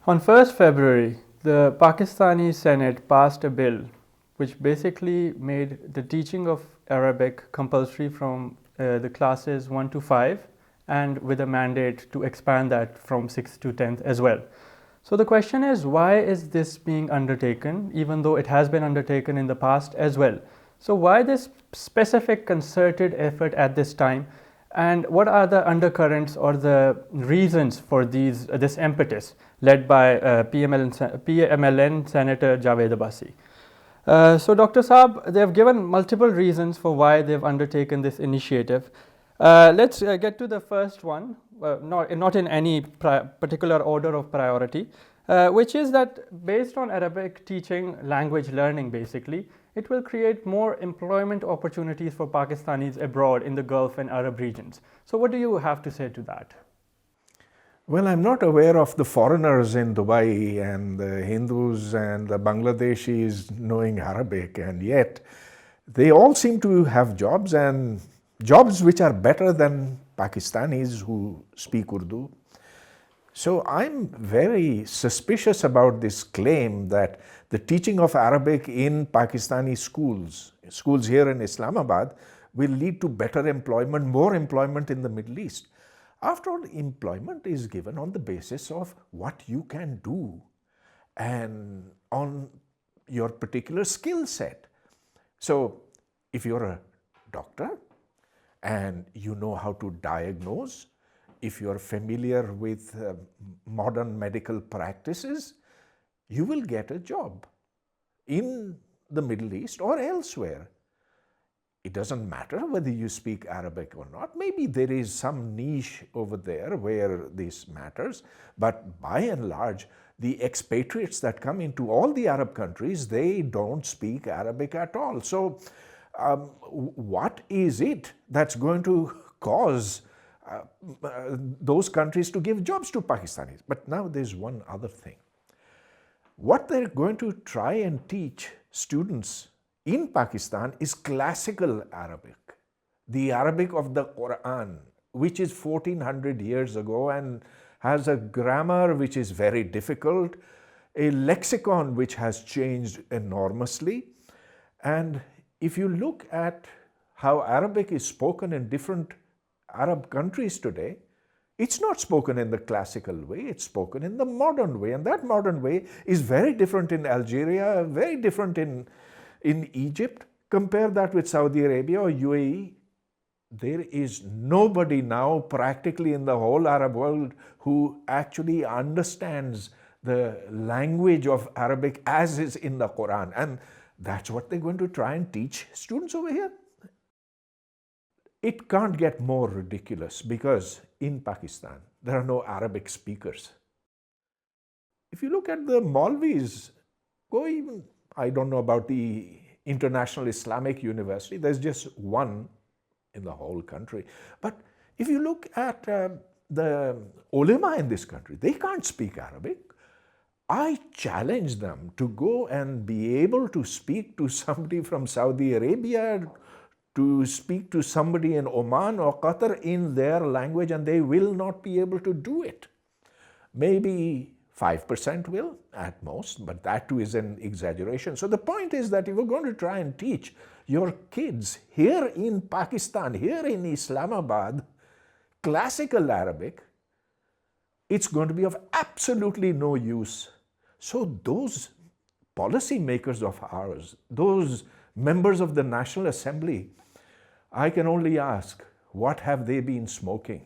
On 1st February, the Pakistani Senate passed a bill which basically made the teaching of Arabic compulsory from the classes 1 to 5 and with a mandate to expand that from 6th to 10th as well. So the question is, why is this being undertaken even though it has been undertaken in the past as well? So why this specific concerted effort at this time, and what are the undercurrents or the reasons for this impetus led by PMLN Senator Javed Abbasi? So Dr. Saab, they have given multiple reasons for why they have undertaken this initiative. Let's get to the first one, not in any particular order of priority, which is that based on Arabic teaching, language learning basically, it will create more employment opportunities for Pakistanis abroad in the Gulf and Arab regions. So what do you have to say to that? Well, I'm not aware of the foreigners in Dubai and the Hindus and the Bangladeshis knowing Arabic, and yet they all seem to have jobs, and jobs which are better than Pakistanis who speak Urdu. So I'm very suspicious about this claim that the teaching of Arabic in Pakistani schools here in Islamabad, will lead to better employment, more employment in the Middle East. After all, employment is given on the basis of what you can do and on your particular skill set. So if you're a doctor and you know how to diagnose, if you're familiar with modern medical practices, you will get a job in the Middle East or elsewhere. It doesn't matter whether you speak Arabic or not. Maybe there is some niche over there where this matters, but by and large, the expatriates that come into all the Arab countries, they don't speak Arabic at all. So what is it that's going to cause those countries to give jobs to Pakistanis? But now there's one other thing. What they're going to try and teach students in Pakistan is classical Arabic, the Arabic of the Quran, which is 1400 years ago and has a grammar which is very difficult, a lexicon which has changed enormously. And if you look at how Arabic is spoken in different Arab countries today, it's not spoken in the classical way, it's spoken in the modern way. And that modern way is very different in Algeria, very different in Egypt. Compare that with Saudi Arabia or UAE. There is nobody now practically in the whole Arab world who actually understands the language of Arabic as is in the Quran. And that's what they're going to try and teach students over here. It can't get more ridiculous because in Pakistan, there are no Arabic speakers. If you look at the Maulvis, go even, I don't know about the International Islamic University, there's just one in the whole country. But if you look at the ulama in this country, they can't speak Arabic. I challenge them to go and be able to speak to somebody from Saudi Arabia, to speak to somebody in Oman or Qatar in their language, and they will not be able to do it. Maybe 5% will at most, but that too is an exaggeration. So the point is that if you're going to try and teach your kids here in Pakistan, here in Islamabad, classical Arabic, it's going to be of absolutely no use. So those policy makers of ours, those members of the National Assembly, I can only ask, what have they been smoking?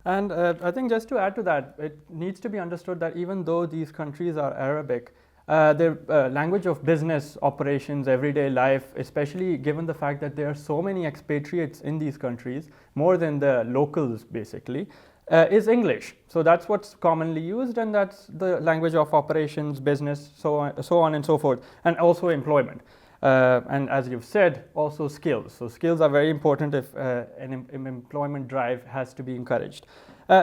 And I think just to add to that, it needs to be understood that even though these countries are Arabic, their language of business, operations, everyday life, especially given the fact that there are so many expatriates in these countries, more than the locals basically, is English. So that's what's commonly used, and that's the language of operations, business, so on and so forth, and also employment. And as you've said, also skills. So skills are very important if an employment drive has to be encouraged.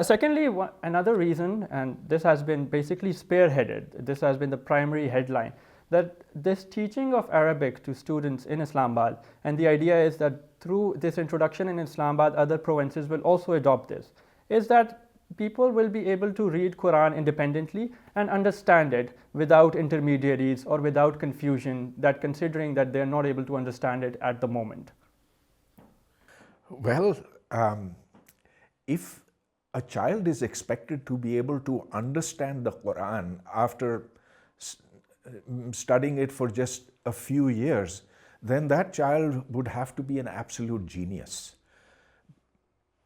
Secondly, another reason, and this has been basically spearheaded, this has been the primary headline, that this teaching of Arabic to students in Islamabad, and the idea is that through this introduction in Islamabad, other provinces will also adopt this, is that people will be able to read Quran independently and understand it without intermediaries or without confusion, that considering that they are not able to understand it at the moment? Well, if a child is expected to be able to understand the Quran after studying it for just a few years, then that child would have to be an absolute genius.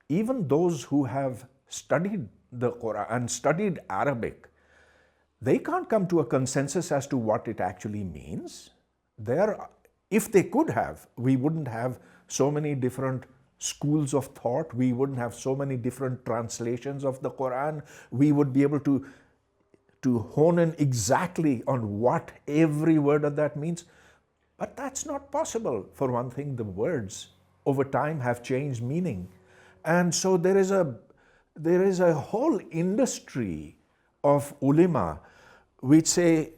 Even those who have studied the Quran and studied Arabic, they can't come to a consensus as to what it actually means. If they could have, we wouldn't have so many different schools of thought. We wouldn't have so many different translations of the Quran. We would be able to hone in exactly on what every word of that means. But that's not possible. For one thing, the words over time have changed meaning. And so there is a whole industry of ulama which say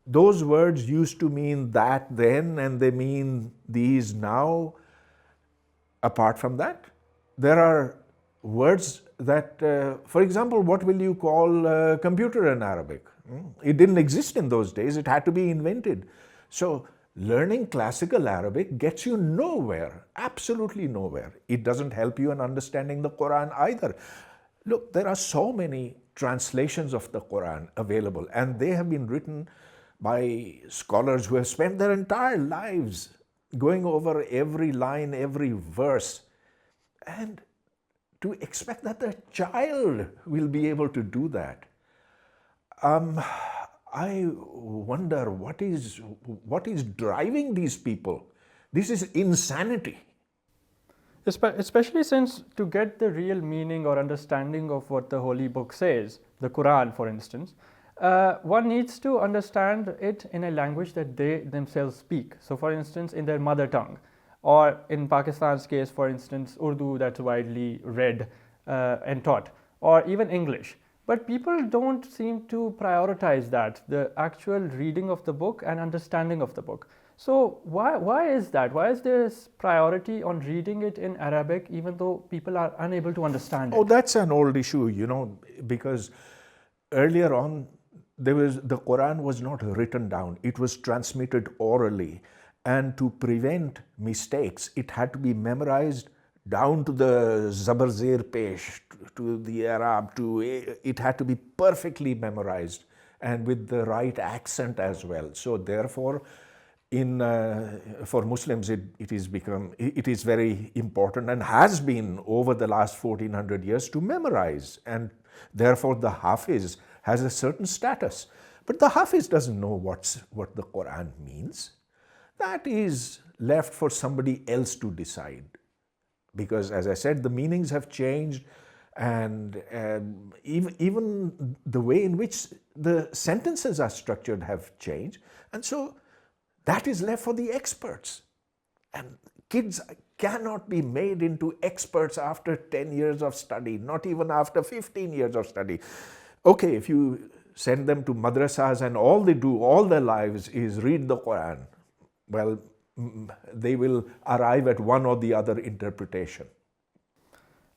those words used to mean that then and they mean these now. Apart from that, there are words that, for example, what will you call computer in Arabic? It didn't exist in those days. It had to be invented. So learning classical Arabic gets you nowhere, absolutely nowhere. It doesn't help you in understanding the Quran either. Look, there are so many translations of the Quran available, and they have been written by scholars who have spent their entire lives going over every line, every verse. And to expect that a child will be able to do that, I wonder what is driving these people. This is insanity. Especially since to get the real meaning or understanding of what the Holy Book says, the Quran for instance, one needs to understand it in a language that they themselves speak. So for instance, in their mother tongue, or in Pakistan's case, for instance, Urdu, that's widely read and taught, or even English. But people don't seem to prioritize that, the actual reading of the book and understanding of the book. So why is that? Why is there priority on reading it in Arabic even though people are unable to understand it? Oh, that's an old issue, because earlier on, the Quran was not written down. It was transmitted orally. And to prevent mistakes, it had to be memorized down to the Zabar Zer Pesh, to the Arab, it had to be perfectly memorized and with the right accent as well. So therefore, for Muslims, it is very important and has been over the last 1400 years to memorize, and therefore the Hafiz has a certain status. But the Hafiz doesn't know what the Quran means. That is left for somebody else to decide. Because as I said, the meanings have changed, and even the way in which the sentences are structured have changed. And so that is left for the experts. And kids cannot be made into experts after 10 years of study, not even after 15 years of study. Okay, if you send them to madrasas and all they do all their lives is read the Quran, well, they will arrive at one or the other interpretation.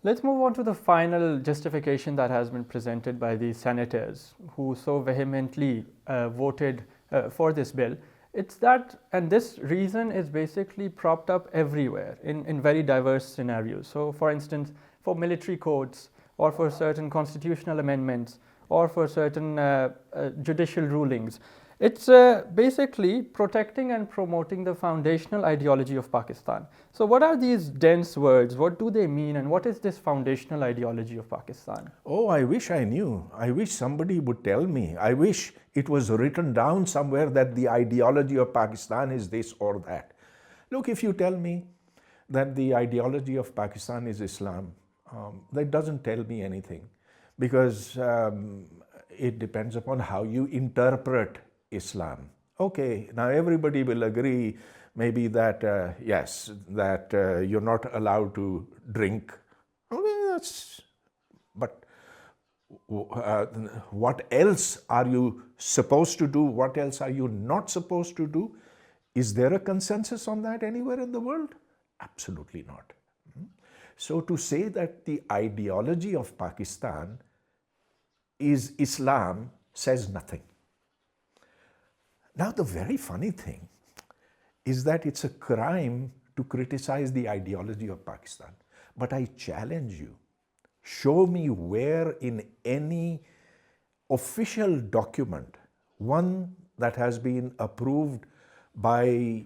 Let's move on to the final justification that has been presented by the senators who so vehemently voted for this bill. It's that, and this reason is basically propped up everywhere in very diverse scenarios. So for instance, for military codes, or for certain constitutional amendments, or for certain judicial rulings. It's basically protecting and promoting the foundational ideology of Pakistan. So what are these dense words? What do they mean? And what is this foundational ideology of Pakistan? Oh, I wish I knew. I wish somebody would tell me. I wish it was written down somewhere that the ideology of Pakistan is this or that. Look, if you tell me that the ideology of Pakistan is Islam, that doesn't tell me anything, because it depends upon how you interpret Islam. Okay, now everybody will agree maybe that, yes, that you're not allowed to drink. Okay, but what else are you supposed to do? What else are you not supposed to do? Is there a consensus on that anywhere in the world? Absolutely not. So to say that the ideology of Pakistan is Islam says nothing. Now, the very funny thing is that it's a crime to criticize the ideology of Pakistan. But I challenge you, show me where in any official document, one that has been approved by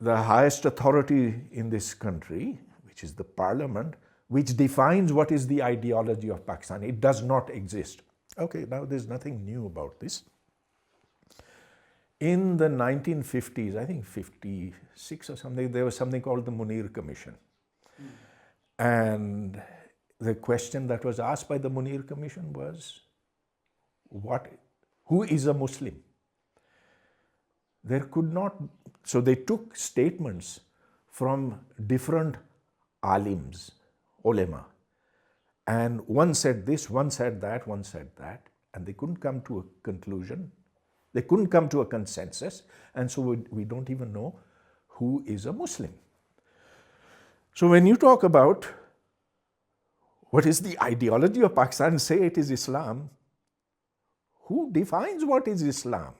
the highest authority in this country, which is the parliament, which defines what is the ideology of Pakistan. It does not exist. Okay, now there's nothing new about this. In the 1950s, I think 56 or something, there was something called the Munir Commission. And the question that was asked by the Munir Commission was, who is a Muslim? There could not, so they took statements from different alims, ulema, and one said this, one said that, one said that, and they couldn't come to a conclusion. They couldn't come to a consensus, and so we don't even know who is a Muslim. So when you talk about what is the ideology of Pakistan, say it is Islam, who defines what is Islam?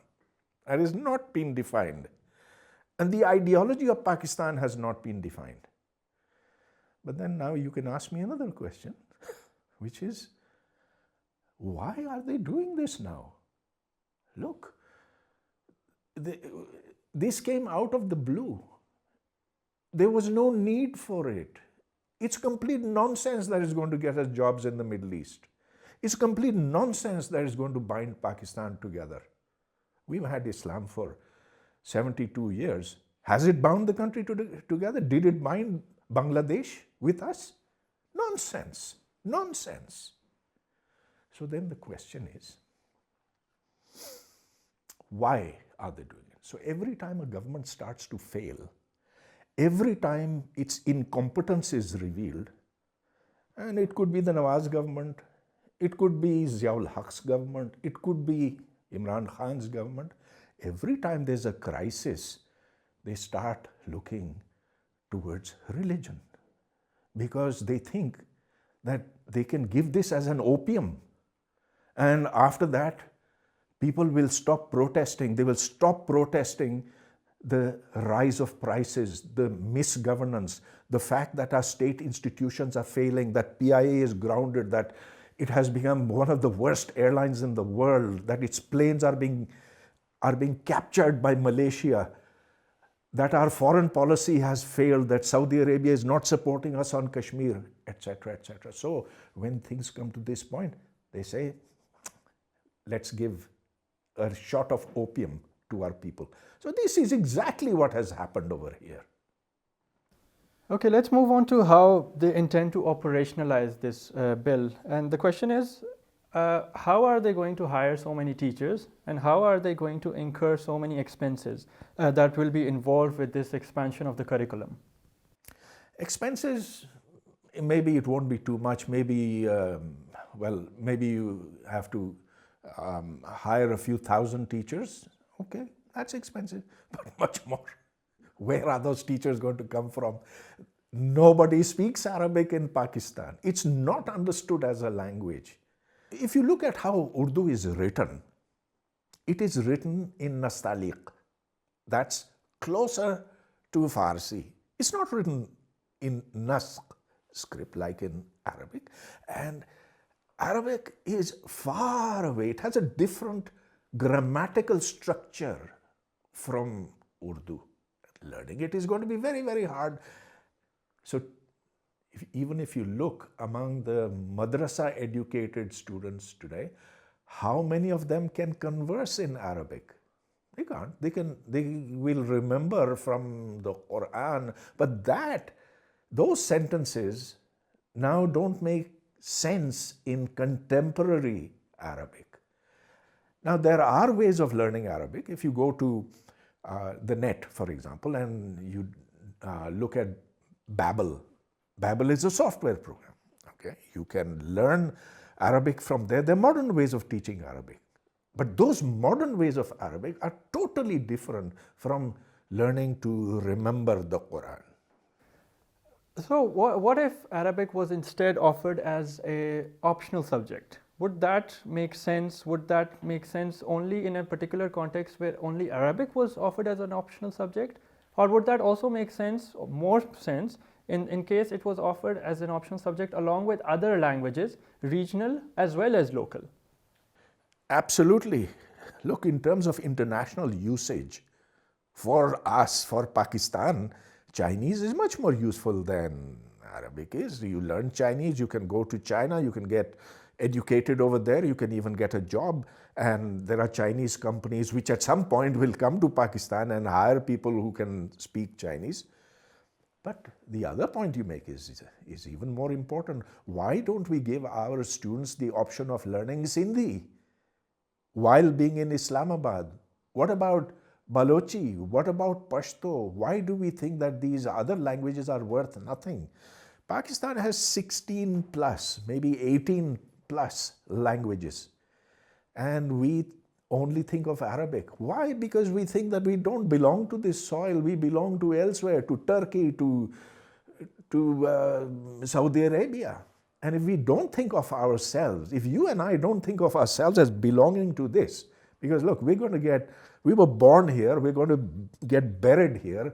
That has not been defined. And the ideology of Pakistan has not been defined. But then now you can ask me another question, which is, why are they doing this now? Look, this came out of the blue. There was no need for it. It's complete nonsense that is going to get us jobs in the Middle East. It's complete nonsense that is going to bind Pakistan together. We've had Islam for 72 years. Has it bound the country together? Did it bind Bangladesh with us? Nonsense. Nonsense. So then the question is, why are they doing it? So every time a government starts to fail, every time its incompetence is revealed, and it could be the Nawaz government, it could be Ziaul Haq's government, it could be Imran Khan's government, every time there's a crisis, they start looking towards religion because they think that they can give this as an opium. And after that, people will stop protesting. They will stop protesting the rise of prices, the misgovernance, the fact that our state institutions are failing, that PIA is grounded, that it has become one of the worst airlines in the world, that its planes are being captured by Malaysia, that our foreign policy has failed, that Saudi Arabia is not supporting us on Kashmir, etc., etc. So when things come to this point, they say, let's give a shot of opium to our people. So this is exactly what has happened over here. Okay, let's move on to how they intend to operationalize this bill. And the question is, how are they going to hire so many teachers, and how are they going to incur so many expenses that will be involved with this expansion of the curriculum? Expenses, maybe it won't be too much. Maybe, maybe you have to hire a few thousand teachers. Okay, that's expensive, but much more. Where are those teachers going to come from? Nobody speaks Arabic in Pakistan. It's not understood as a language. If you look at how Urdu is written, it is written in Nastaliq. That's closer to Farsi. It's not written in Nasq script like in Arabic. And Arabic is far away. It has a different grammatical structure from Urdu. Learning it is going to be very, very hard. So even if you look among the madrasa educated students today, how many of them can converse in Arabic? They can't. They will remember from the Quran, but those sentences now don't make sense in contemporary Arabic. Now there are ways of learning Arabic. If you go to the net, for example, and you look at Babbel. Babbel is a software program. Okay, you can learn Arabic from there. There are modern ways of teaching Arabic. But those modern ways of Arabic are totally different from learning to remember the Quran. So what if Arabic was instead offered as an optional subject? would that make sense? Would that make sense only in a particular context where only Arabic was offered as an optional subject? Or would that also make sense, or more sense, in case it was offered as an optional subject along with other languages, regional as well as local? Absolutely. Look, in terms of international usage, for us, for Pakistan, Chinese is much more useful than Arabic is. You learn Chinese, you can go to China, you can get educated over there, you can even get a job. And there are Chinese companies which at some point will come to Pakistan and hire people who can speak Chinese. But the other point you make is even more important. Why don't we give our students the option of learning Sindhi while being in Islamabad? What about Balochi? What about Pashto? Why do we think that these other languages are worth nothing? Pakistan has 16 plus, maybe 18 plus languages, and we only think of Arabic. Why? Because we think that we don't belong to this soil, we belong to elsewhere, to Turkey, to Saudi Arabia. And if we don't think of ourselves, if you and I don't think of ourselves as belonging to this, because look, we were born here, we're going to get buried here.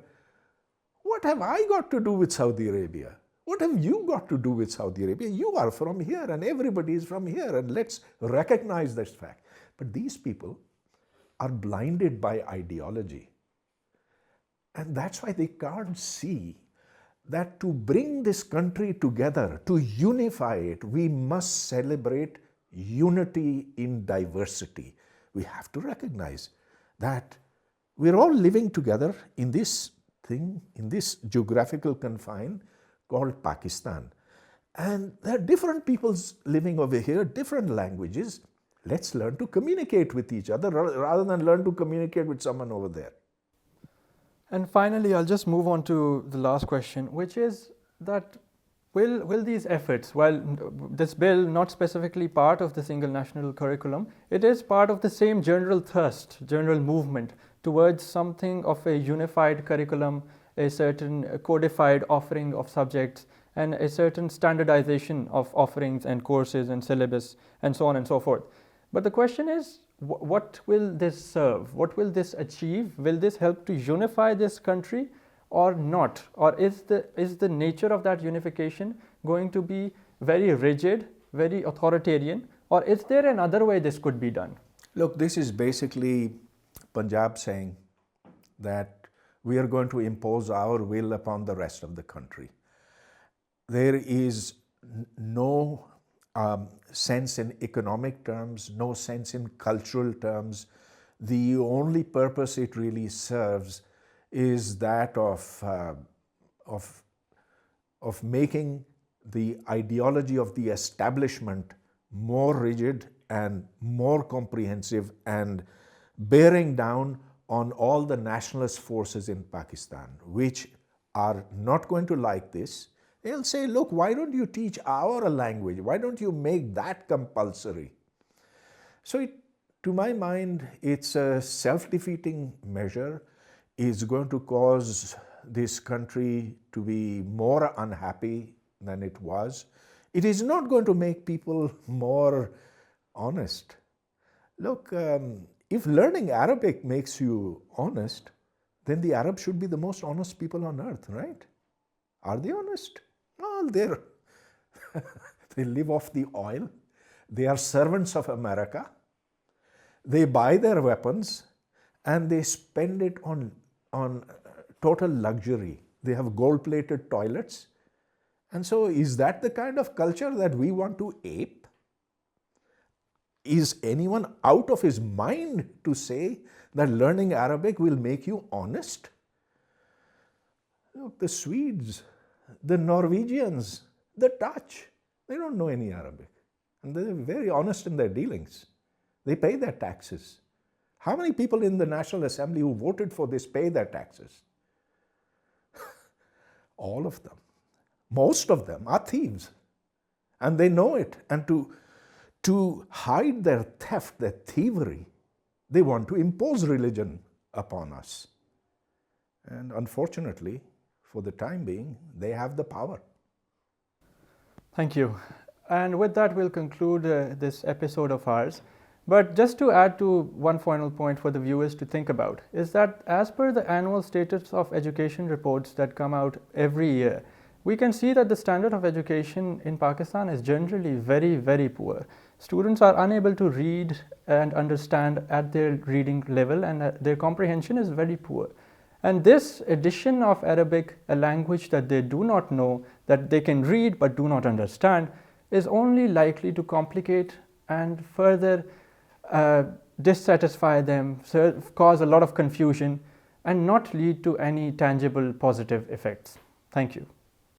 What have I got to do with Saudi Arabia? What have you got to do with Saudi Arabia? You are from here and everybody is from here, and let's recognize this fact. But these people are blinded by ideology. And that's why they can't see that to bring this country together, to unify it, we must celebrate unity in diversity. We have to recognize that we're all living together in this thing, in this geographical confine called Pakistan. And there are different peoples living over here, different languages. Let's learn to communicate with each other rather than learn to communicate with someone over there. And finally, I'll just move on to the last question, which is that will these efforts, while this bill not specifically part of the single national curriculum, it is part of the same general thrust, general movement towards something of a unified curriculum, a certain codified offering of subjects, and a certain standardization of offerings and courses and syllabus and so on and so forth. But the question is, what will this serve? What will this achieve? Will this help to unify this country or not? Or is the nature of that unification going to be very rigid, very authoritarian? Or is there another way this could be done? Look, this is basically Punjab saying that we are going to impose our will upon the rest of the country. There is no sense in economic terms, no sense in cultural terms. The only purpose it really serves is that of making the ideology of the establishment more rigid and more comprehensive and bearing down on all the nationalist forces in Pakistan, which are not going to like this. They'll say, look, why don't you teach our language? Why don't you make that compulsory? So to my mind, it's a self-defeating measure. It's going to cause this country to be more unhappy than it was. It is not going to make people more honest. Look, if learning Arabic makes you honest, then the Arabs should be the most honest people on earth, right? Are they honest? Well, they live off the oil. They are servants of America. They buy their weapons and they spend it on total luxury. They have gold-plated toilets. And so is that the kind of culture that we want to ape? Is anyone out of his mind to say that learning Arabic will make you honest? Look, the Swedes, the Norwegians, the Dutch, they don't know any Arabic. And they're very honest in their dealings. They pay their taxes. How many people in the National Assembly who voted for this pay their taxes? All of them. Most of them are thieves. And they know it. And to hide their theft, their thievery, they want to impose religion upon us. And unfortunately, for the time being, they have the power. Thank you. And with that, we'll conclude this episode of ours. But just to add to one final point for the viewers to think about is that as per the annual status of education reports that come out every year, we can see that the standard of education in Pakistan is generally very, very poor. Students are unable to read and understand at their reading level, and their comprehension is very poor. And this addition of Arabic, a language that they do not know, that they can read but do not understand, is only likely to complicate and further dissatisfy them, cause a lot of confusion, and not lead to any tangible positive effects. Thank you.